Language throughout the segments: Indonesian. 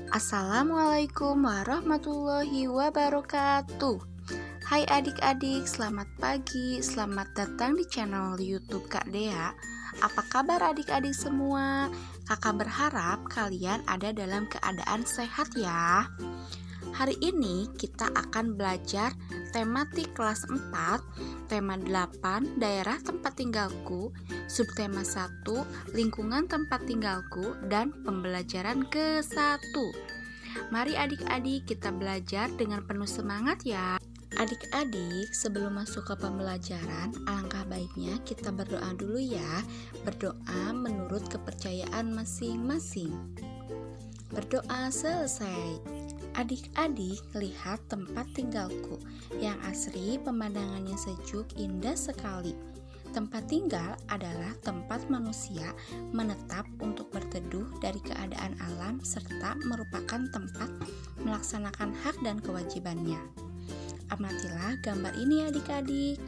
Assalamualaikum warahmatullahi wabarakatuh. Hai adik-adik, selamat pagi. Selamat datang di channel YouTube Kak Dea. Apa kabar adik-adik semua? Kakak berharap kalian ada dalam keadaan sehat ya. Hari ini kita akan belajar tematik kelas 4, tema 8, daerah tempat tinggalku, subtema 1, lingkungan tempat tinggalku, dan pembelajaran ke-1. Mari adik-adik kita belajar dengan penuh semangat ya. Adik-adik, sebelum masuk ke pembelajaran, alangkah baiknya kita berdoa dulu ya. Berdoa menurut kepercayaan masing-masing. Berdoa selesai. Adik-adik, lihat tempat tinggalku yang asri, pemandangannya sejuk, indah sekali. Tempat tinggal adalah tempat manusia menetap untuk berteduh dari keadaan alam serta merupakan tempat melaksanakan hak dan kewajibannya. Amatilah gambar ini adik-adik.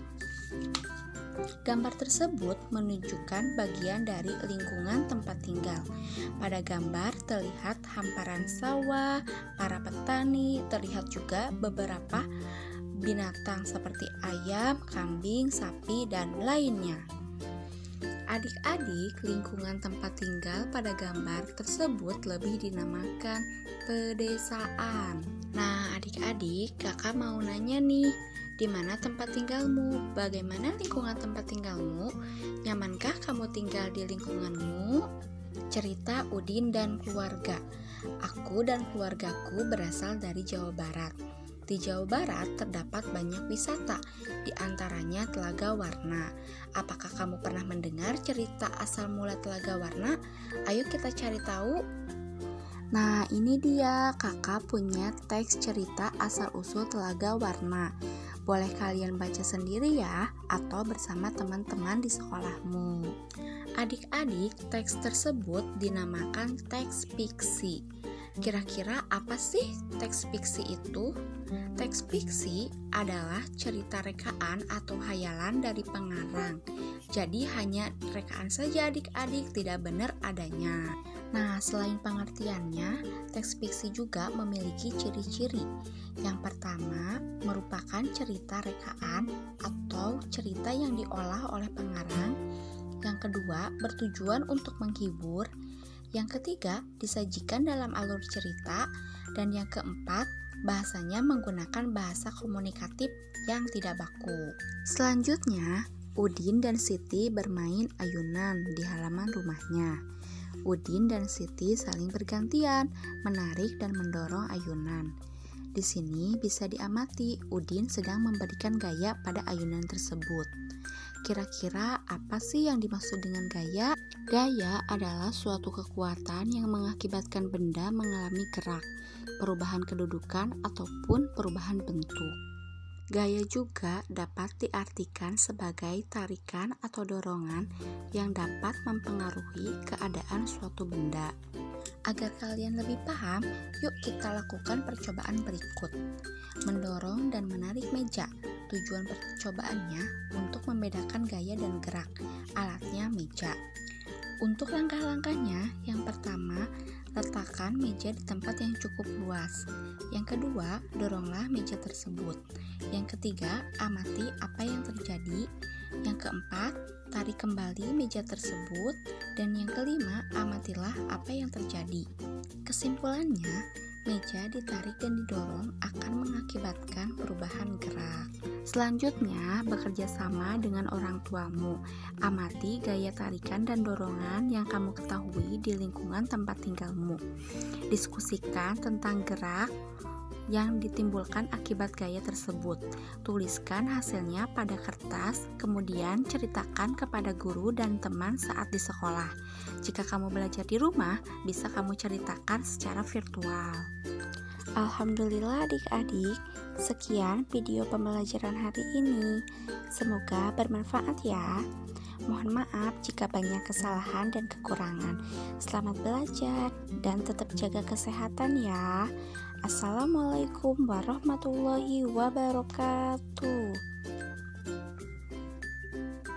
Gambar tersebut menunjukkan bagian dari lingkungan tempat tinggal. Pada gambar terlihat hamparan sawah, para petani, terlihat juga beberapa binatang seperti ayam, kambing, sapi, dan lainnya. Adik-adik, lingkungan tempat tinggal pada gambar tersebut lebih dinamakan pedesaan. Nah, adik-adik, kakak mau nanya nih, di mana tempat tinggalmu? Bagaimana lingkungan tempat tinggalmu? Nyamankah kamu tinggal di lingkunganmu? Cerita Udin dan keluarga. Aku dan keluargaku berasal dari Jawa Barat. Di Jawa Barat terdapat banyak wisata, di antaranya Telaga Warna. Apakah kamu pernah mendengar cerita asal mula Telaga Warna? Ayo kita cari tahu. Nah, ini dia, kakak punya teks cerita asal-usul Telaga Warna. Boleh kalian baca sendiri ya, atau bersama teman-teman di sekolahmu. Adik-adik, teks tersebut dinamakan teks fiksi. Kira-kira apa sih teks fiksi itu? Teks fiksi adalah cerita rekaan atau hayalan dari pengarang. Jadi hanya rekaan saja adik-adik, tidak benar adanya. Nah, selain pengertiannya, teks fiksi juga memiliki ciri-ciri. Yang pertama, merupakan cerita rekaan atau cerita yang diolah oleh pengarang. Yang kedua, bertujuan untuk menghibur. Yang ketiga, disajikan dalam alur cerita. Dan yang keempat, bahasanya menggunakan bahasa komunikatif yang tidak baku. Selanjutnya, Udin dan Siti bermain ayunan di halaman rumahnya. Udin dan Siti saling bergantian menarik dan mendorong ayunan. Di sini bisa diamati Udin sedang memberikan gaya pada ayunan tersebut. Kira-kira apa sih yang dimaksud dengan gaya? Gaya adalah suatu kekuatan yang mengakibatkan benda mengalami gerak, perubahan kedudukan, ataupun perubahan bentuk. Gaya juga dapat diartikan sebagai tarikan atau dorongan yang dapat mempengaruhi keadaan suatu benda. Agar kalian lebih paham, yuk kita lakukan percobaan berikut. Mendorong dan menarik meja. Tujuan percobaannya untuk membedakan gaya dan gerak. Alatnya meja. Untuk langkah-langkahnya, yang pertama, letakkan meja di tempat yang cukup luas. Yang kedua, doronglah meja tersebut. Yang ketiga, amati apa yang terjadi. Yang keempat, tarik kembali meja tersebut. Dan yang kelima, amatilah apa yang terjadi. Kesimpulannya, meja ditarik dan didorong akan mengakibatkan perubahan gerak. Selanjutnya, bekerja sama dengan orang tuamu. Amati gaya tarikan dan dorongan yang kamu ketahui di lingkungan tempat tinggalmu. Diskusikan tentang gerak yang ditimbulkan akibat gaya tersebut. Tuliskan hasilnya pada kertas, kemudian ceritakan kepada guru dan teman saat di sekolah. Jika kamu belajar di rumah, bisa kamu ceritakan secara virtual. Alhamdulillah adik-adik, sekian video pembelajaran hari ini. Semoga bermanfaat ya. Mohon maaf jika banyak kesalahan dan kekurangan. Selamat belajar dan tetap jaga kesehatan ya. Assalamualaikum warahmatullahi wabarakatuh.